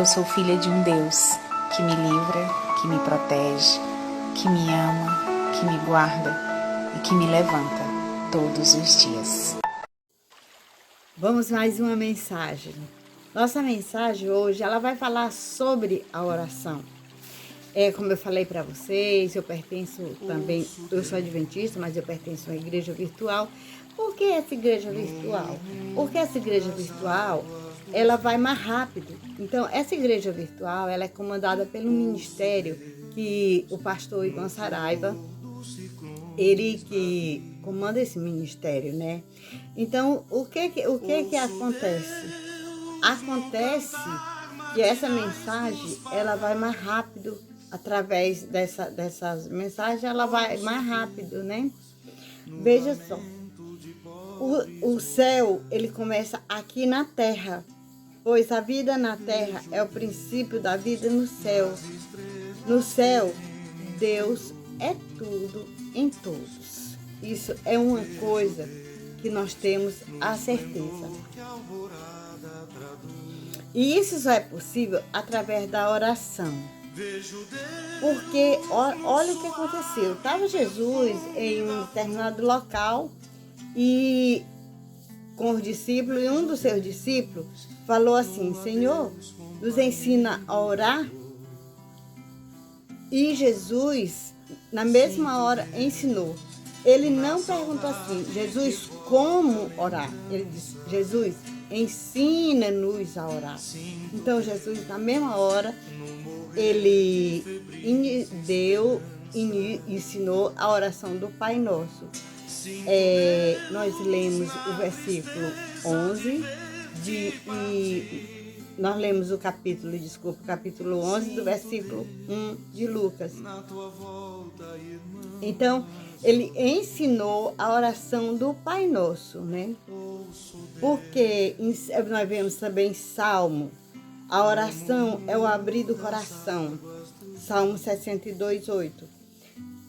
sou filha de um Deus que me livra, que me protege, que me ama, que me guarda e que me levanta todos os dias. Vamos mais uma mensagem. Nossa mensagem hoje, ela vai falar sobre a oração. Como eu falei para vocês, eu pertenço também, eu sou adventista, mas eu pertenço a uma igreja virtual. Por que essa igreja virtual? Porque essa igreja virtual, ela vai mais rápido. Então, essa igreja virtual, ela é comandada pelo ministério que o pastor Ivan Saraiva, ele que comanda esse ministério, né? Então, o que acontece? Acontece que essa mensagem, ela vai mais rápido, através dessas mensagens, ela vai mais rápido, né? Veja só, o céu, ele começa aqui na terra, pois a vida na terra é o princípio da vida no céu. No céu, Deus é tudo em todos. Isso é uma coisa que nós temos a certeza. E isso só é possível através da oração. Porque olha o que aconteceu. Estava Jesus em um determinado local e com os discípulos, e um dos seus discípulos falou assim: Senhor, nos ensina a orar. E Jesus, na mesma hora, ensinou. Ele não perguntou assim: Jesus, como orar? Ele disse: Jesus, ensina-nos a orar. Então, Jesus, na mesma hora, ele ensinou a oração do Pai Nosso. Nós lemos o versículo 11 nós lemos o capítulo 11 do versículo 1 de Lucas. Então, ele ensinou a oração do Pai Nosso, né? Porque nós vemos também Salmo. A oração é o abrir do coração. Salmo 62, 8.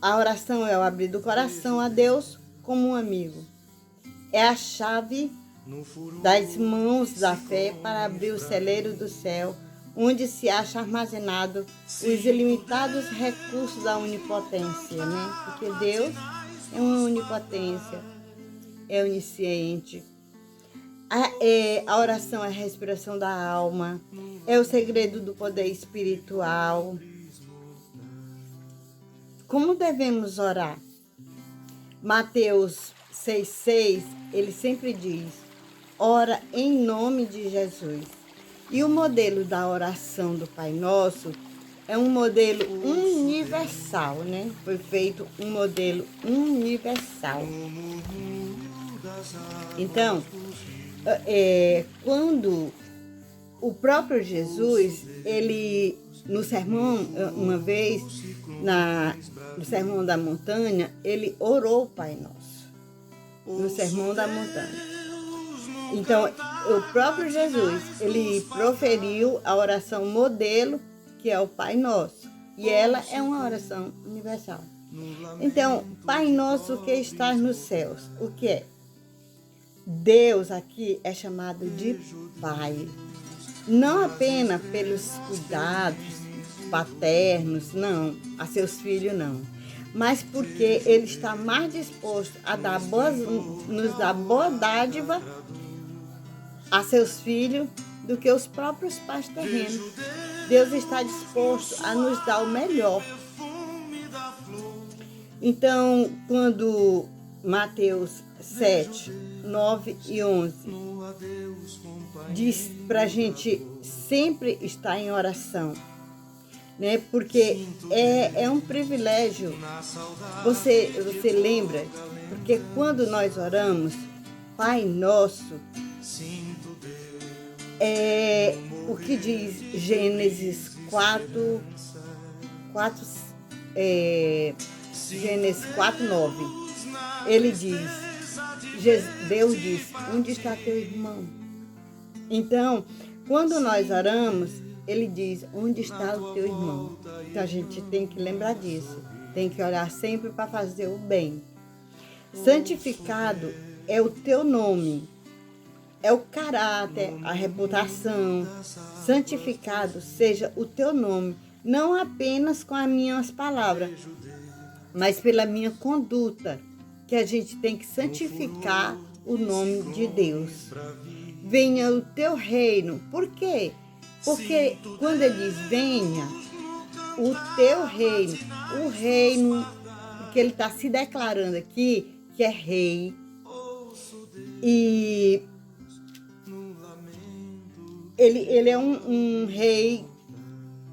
A oração é o abrir do coração a Deus como um amigo. É a chave das mãos da fé para abrir o celeiro do céu, onde se acha armazenado os ilimitados recursos da onipotência, né? Porque Deus é uma onipotência, é onisciente. A oração é a respiração da alma, é o segredo do poder espiritual. Como devemos orar? Mateus 6,6, ele sempre diz: ora em nome de Jesus. E o modelo da oração do Pai Nosso é um modelo universal, né? Foi feito um modelo universal. Então, quando o próprio Jesus, ele no sermão, uma vez, no sermão da montanha, ele orou o Pai Nosso. No sermão da montanha. Então, o próprio Jesus, ele proferiu a oração modelo, que é o Pai Nosso. E ela é uma oração universal. Então, Pai Nosso que estás nos céus, o que é? Deus aqui é chamado de Pai. Não apenas pelos cuidados paternos, não, a seus filhos não. Mas porque Ele está mais disposto a nos dar boa dádiva a seus filhos do que os próprios pais terrenos. Deus está disposto a nos dar o melhor. Então, quando Mateus 7, 9 e 11 diz para a gente sempre estar em oração, né? Porque é um privilégio. Você lembra? Porque quando nós oramos, Pai Nosso, o que diz Gênesis 4, Gênesis 4, 9. Ele diz, Deus diz: onde está teu irmão? Então, quando nós oramos, ele diz: onde está o teu irmão? Então a gente tem que lembrar disso. Tem que orar sempre para fazer o bem. Santificado é o teu nome. é o caráter, a reputação. Santificado seja o teu nome, não apenas com as minhas palavras, mas pela minha conduta, que a gente tem que santificar o nome de Deus. Venha o teu reino. Por quê? Porque quando ele diz venha o teu reino, o reino, porque ele está se declarando aqui que é rei, e ele é um rei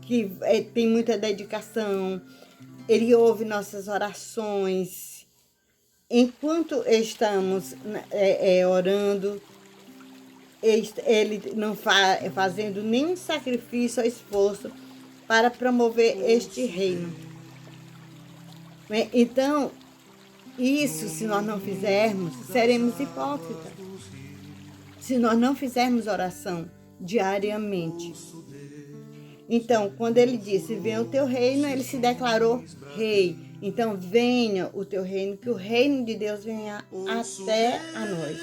que tem muita dedicação, ele ouve nossas orações. Enquanto estamos orando, ele não fazendo nenhum sacrifício ou esforço para promover este reino. Então, isso, se nós não fizermos, seremos hipócritas. Se nós não fizermos oração diariamente. Então, quando ele disse, venha o teu reino, ele se declarou rei. Então, venha o teu reino, que o reino de Deus venha até a nós.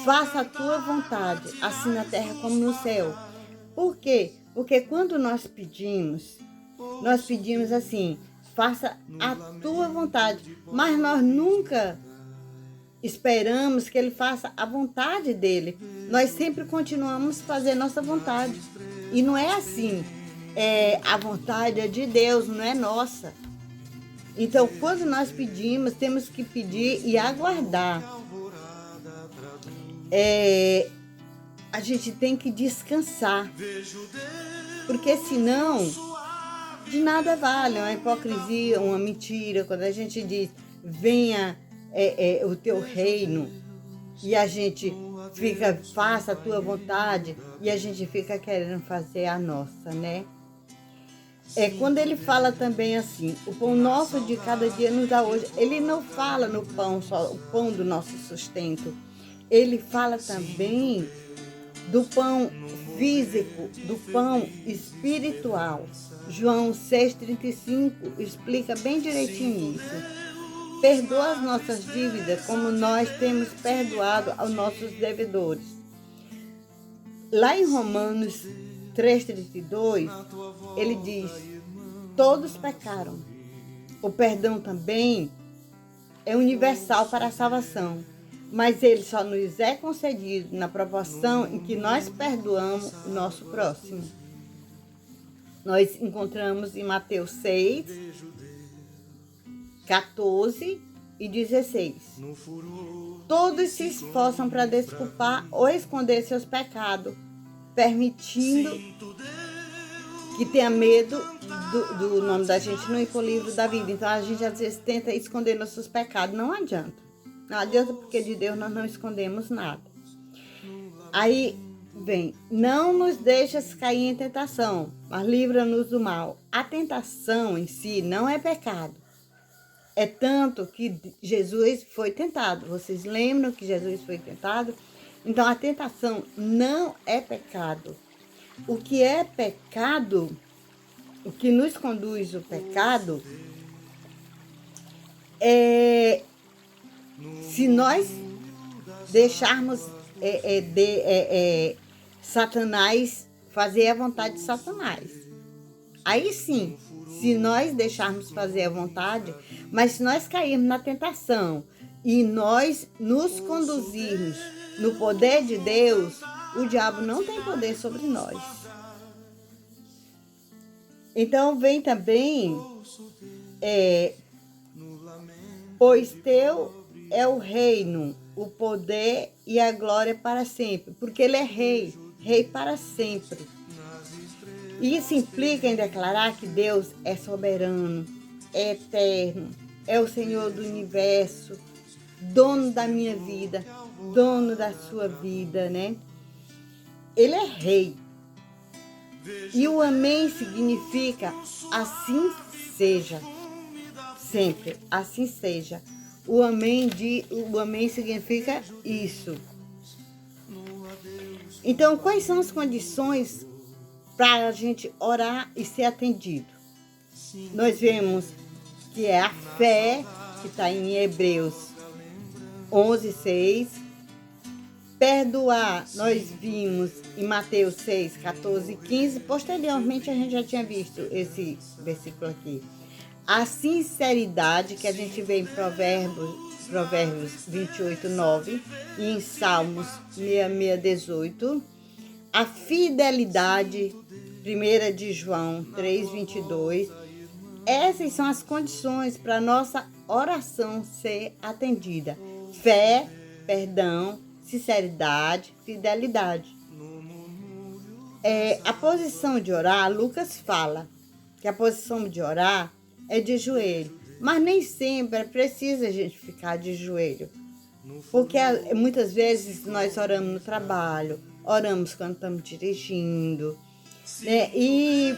Faça a tua vontade, assim na terra como no céu. Por quê? Porque quando nós pedimos assim, faça a tua vontade, mas nós nunca esperamos que ele faça a vontade dele. Nós sempre continuamos a fazer nossa vontade. E não é assim. A vontade é de Deus, não é nossa. Então, quando nós pedimos, temos que pedir e aguardar. A gente tem que descansar. Porque senão, de nada vale. É uma hipocrisia, uma mentira. Quando a gente diz, venha o teu reino, e a gente faça a tua vontade, e a gente fica querendo fazer a nossa, né? Quando ele fala também assim, o pão nosso de cada dia nos dá hoje, ele não fala no pão só, o pão do nosso sustento. Ele fala também do pão físico, do pão espiritual. João 6,35 explica bem direitinho isso. Perdoa as nossas dívidas como nós temos perdoado aos nossos devedores. Lá em Romanos 3,32, ele diz, todos pecaram. O perdão também é universal para a salvação, mas ele só nos é concedido na proporção em que nós perdoamos o nosso próximo. Nós encontramos em Mateus 6, 14 e 16. Todos se esforçam para desculpar ou esconder seus pecados, permitindo que tenha medo do nome da gente não ir para o livro da vida. Então a gente às vezes tenta esconder nossos pecados, não adianta. Não adianta, porque de Deus nós não escondemos nada. Aí vem, não nos deixas cair em tentação, mas livra-nos do mal. A tentação em si não é pecado. É tanto que Jesus foi tentado. Vocês lembram que Jesus foi tentado? Então, a tentação não é pecado. O que é pecado, o que nos conduz ao pecado, é se nós deixarmos Satanás fazer a vontade de Satanás. Aí sim, se nós deixarmos fazer a vontade, mas se nós cairmos na tentação e nós nos conduzirmos no poder de Deus, o diabo não tem poder sobre nós. Então vem também, pois teu é o reino, o poder e a glória para sempre, porque ele é rei, rei para sempre. Isso implica em declarar que Deus é soberano, é eterno, é o Senhor do universo, dono da minha vida, dono da sua vida, né? Ele é rei. E o amém significa assim seja, sempre, assim seja. O amém significa isso. Então, quais são as condições para a gente orar e ser atendido? Nós vemos que é a fé, que está em Hebreus 11:6, Perdoar, nós vimos em Mateus 6, 14 e 15. Posteriormente, a gente já tinha visto esse versículo aqui. A sinceridade, que a gente vê em Provérbios 28, 9 e em Salmos 66, 18. A fidelidade, 1 de João 3, 22. Essas são as condições para a nossa oração ser atendida. Fé, perdão, sinceridade, fidelidade. A posição de orar, Lucas fala que a posição de orar é de joelho, mas nem sempre é preciso a gente ficar de joelho, porque muitas vezes nós oramos no trabalho, oramos quando estamos dirigindo, né? E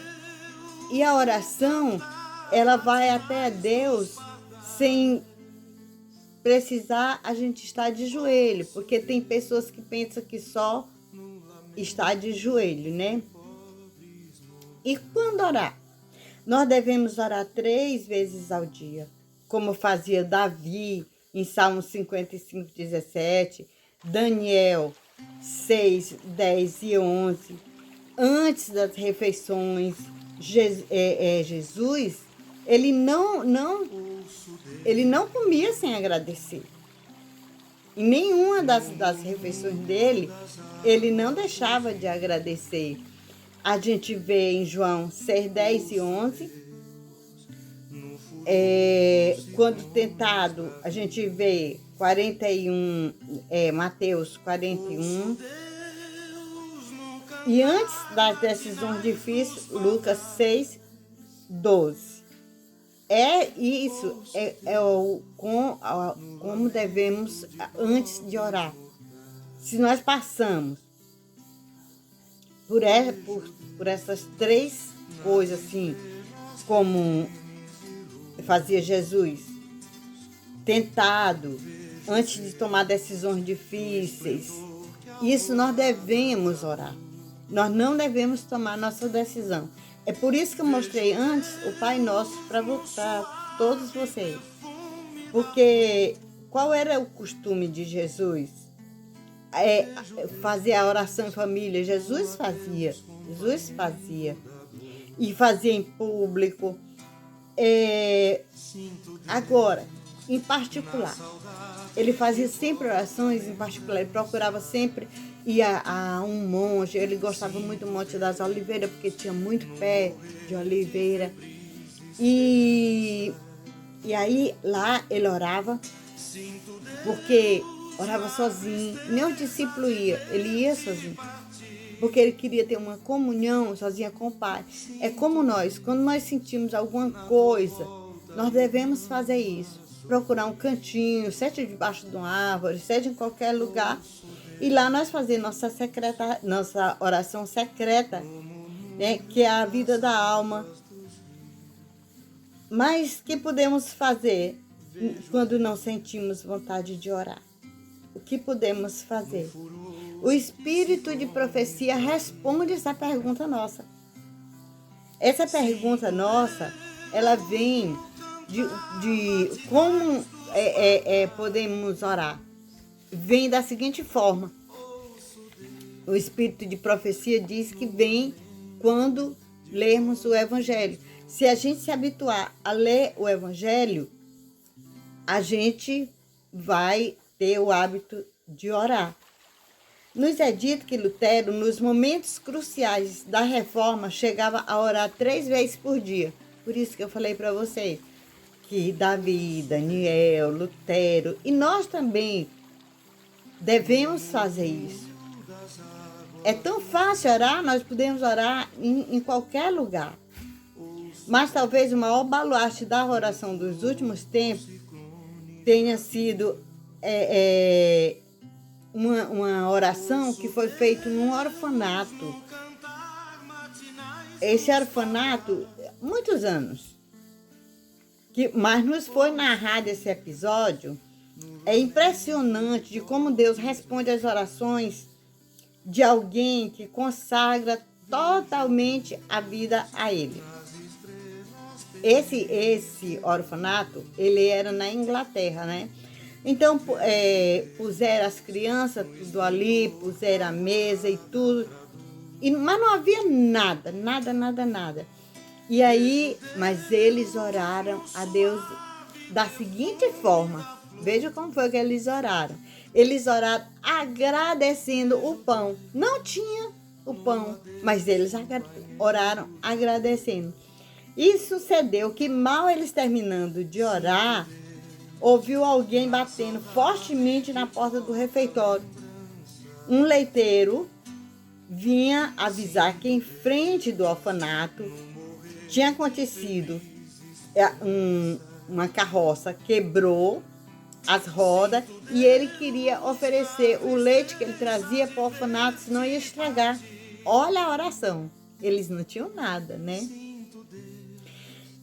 a oração, ela vai até Deus sem precisar a gente estar de joelho, porque tem pessoas que pensam que só está de joelho, né? E quando orar? Nós devemos orar 3 vezes ao dia, como fazia Davi em Salmos 55, 17, Daniel 6, 10 e 11. Antes das refeições, Jesus, ele não comia sem agradecer. Em nenhuma das refeições dele, ele não deixava de agradecer. A gente vê em João 6, 10 e 11. Quando tentado, a gente vê 41, Mateus 41. E antes das decisões difíceis, Lucas 6, 12. Como devemos antes de orar. Se nós passamos por essas 3 coisas, assim, como fazia Jesus, tentado, antes de tomar decisões difíceis, isso nós devemos orar. Nós não devemos tomar nossa decisão. É por isso que eu mostrei antes o Pai Nosso para todos vocês. Porque qual era o costume de Jesus? Fazer a oração em família. Jesus fazia. E fazia em público. Agora, em particular, ele fazia sempre orações em particular. Ele procurava sempre ir a um monte. Ele gostava muito do Monte das Oliveiras, porque tinha muito pé de oliveira. E aí, lá, ele orava, porque orava sozinho. Nem o discípulo ia, ele ia sozinho. Porque ele queria ter uma comunhão sozinha com o Pai. É como nós, quando nós sentimos alguma coisa, nós devemos fazer isso. Procurar um cantinho, seja debaixo de uma árvore, seja em qualquer lugar. E lá nós fazemos nossa oração secreta, né, que é a vida da alma. Mas o que podemos fazer quando não sentimos vontade de orar? O que podemos fazer? O espírito de profecia responde essa pergunta nossa. Essa pergunta nossa, ela vem de como podemos orar. Vem da seguinte forma. O espírito de profecia diz que vem quando lermos o Evangelho. Se a gente se habituar a ler o Evangelho, a gente vai ter o hábito de orar. Nos é dito que Lutero, nos momentos cruciais da reforma, chegava a orar 3 vezes por dia. Por isso que eu falei para vocês que Davi, Daniel, Lutero e nós também devemos fazer isso. É tão fácil orar, nós podemos orar em qualquer lugar. Mas talvez o maior baluarte da oração dos últimos tempos tenha sido uma oração que foi feita num orfanato. Esse orfanato, muitos anos, mas nos foi narrado esse episódio. É impressionante de como Deus responde às orações de alguém que consagra totalmente a vida a Ele. Esse orfanato, ele era na Inglaterra, né? Então, puseram as crianças tudo ali, puseram a mesa e tudo. Mas não havia nada, nada, nada, nada. E aí, mas eles oraram a Deus da seguinte forma. Veja como foi que eles oraram. Eles oraram agradecendo o pão. Não tinha o pão, mas eles oraram agradecendo. E sucedeu que, mal eles terminando de orar, ouviu alguém batendo fortemente na porta do refeitório. Um leiteiro vinha avisar que em frente do orfanato tinha acontecido uma carroça, quebrou as rodas e ele queria oferecer o leite que ele trazia para o orfanato, senão ia estragar. Olha a oração. Eles não tinham nada, né?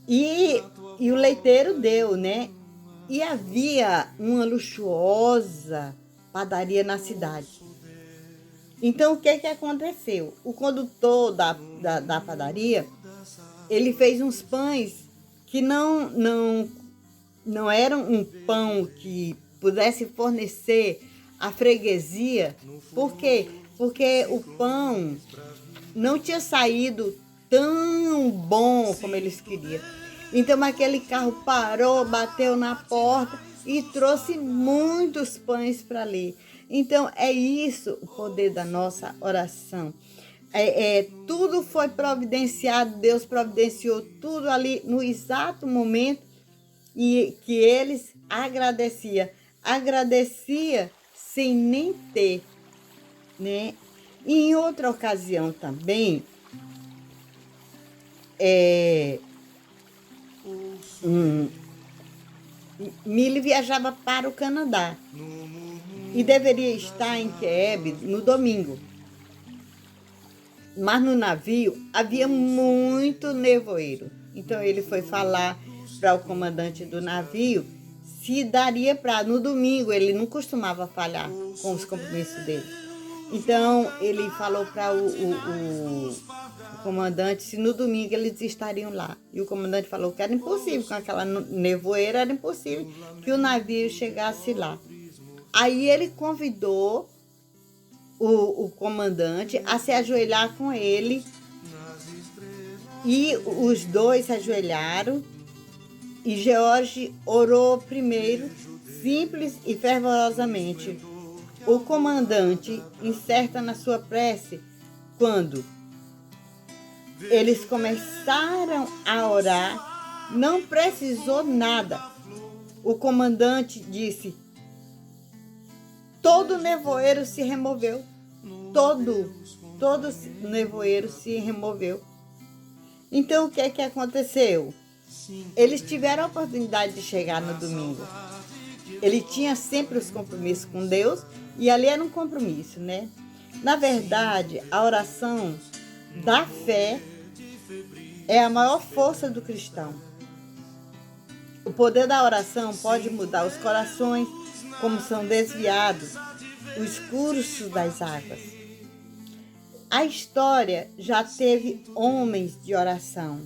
E o leiteiro deu, né? E havia uma luxuosa padaria na cidade. Então, o que aconteceu? O condutor da padaria, ele fez uns pães que não eram um pão que pudesse fornecer a freguesia. Por quê? Porque o pão não tinha saído tão bom como eles queriam. Então, aquele carro parou, bateu na porta e trouxe muitos pães para ali. Então, é isso o poder da nossa oração. Tudo foi providenciado, Deus providenciou tudo ali no exato momento e que eles agradeciam sem nem ter, né? E em outra ocasião também, Milly viajava para o Canadá e deveria estar em Quebec no domingo. Mas no navio havia muito nevoeiro. Então ele foi falar para o comandante do navio se daria para no domingo. Ele não costumava falhar com os compromissos dele. Então ele falou para o comandante se no domingo eles estariam lá. E o comandante falou que era impossível, com aquela nevoeira era impossível que o navio chegasse lá. Aí ele convidou o comandante a se ajoelhar com ele e os dois se ajoelharam e George orou primeiro, simples e fervorosamente. O comandante incerta na sua prece quando eles começaram a orar, não precisou nada. O comandante disse: todo nevoeiro se removeu. Todo nevoeiro se removeu. Então, o que aconteceu? Eles tiveram a oportunidade de chegar no domingo. Ele tinha sempre os compromissos com Deus e ali era um compromisso, né? Na verdade, a oração da fé é a maior força do cristão. O poder da oração pode mudar os corações, como são desviados os cursos das águas. A história já teve homens de oração.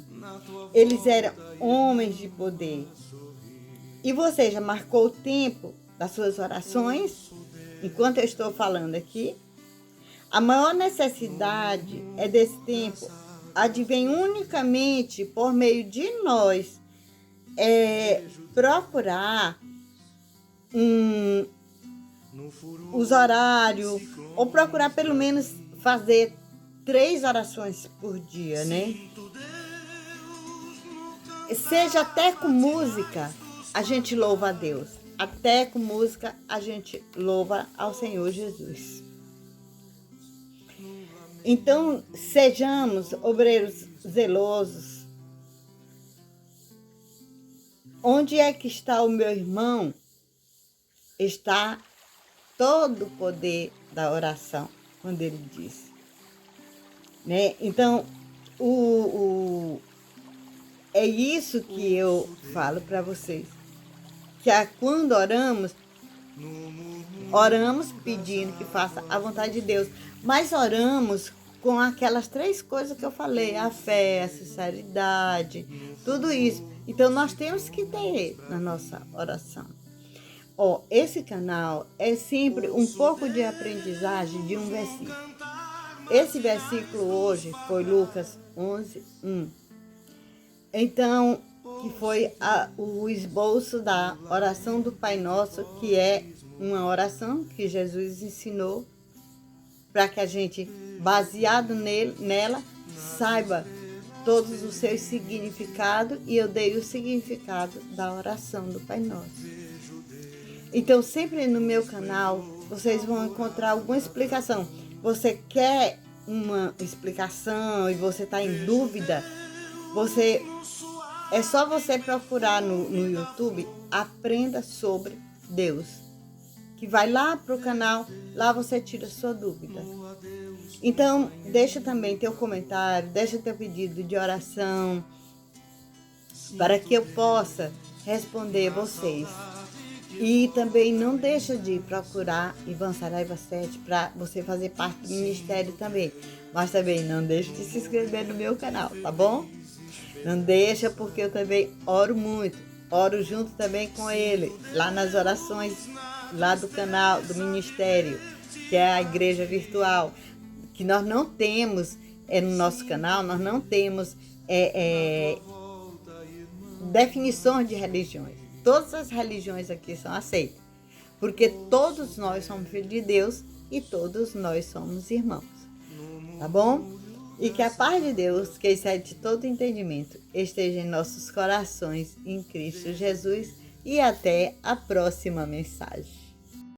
Eles eram homens de poder. E você já marcou o tempo das suas orações? Enquanto eu estou falando aqui, a maior necessidade é desse tempo advém unicamente por meio de nós procurar os horários, ou procurar pelo menos fazer 3 orações por dia, né? Seja até com música, a gente louva a Deus. Até com música, a gente louva ao Senhor Jesus. Então, sejamos obreiros zelosos. Onde é que está o meu irmão? Está todo o poder da oração, quando ele diz. Né? Então, é isso que eu falo para vocês. Que quando oramos pedindo que faça a vontade de Deus. Mas oramos com aquelas 3 coisas que eu falei. A fé, a sinceridade, tudo isso. Então, nós temos que ter na nossa oração. esse canal é sempre um pouco de aprendizagem de um versículo. Esse versículo hoje foi Lucas 11:1. Então, que foi o esboço da oração do Pai Nosso, que é uma oração que Jesus ensinou para que a gente, baseado nela, saiba todos os seus significados, e eu dei o significado da oração do Pai Nosso. Então, sempre no meu canal, vocês vão encontrar alguma explicação. Você quer uma explicação e você está em dúvida, é só você procurar no YouTube, Aprenda sobre Deus, que vai lá para o canal, lá você tira a sua dúvida. Então, deixa também teu comentário, deixa teu pedido de oração, para que eu possa responder vocês. E também não deixa de procurar Ivan Saraiva 7 para você fazer parte do ministério também. Mas também não deixa de se inscrever no meu canal, tá bom? Não deixa, porque eu também oro muito. Oro junto também com ele, lá nas orações, lá do canal, do ministério, que é a igreja virtual. Que nós não temos, no nosso canal, nós não temos definições de religiões. Todas as religiões aqui são aceitas, porque todos nós somos filhos de Deus e todos nós somos irmãos, tá bom? E que a paz de Deus, que excede todo entendimento, esteja em nossos corações, em Cristo Jesus, e até a próxima mensagem.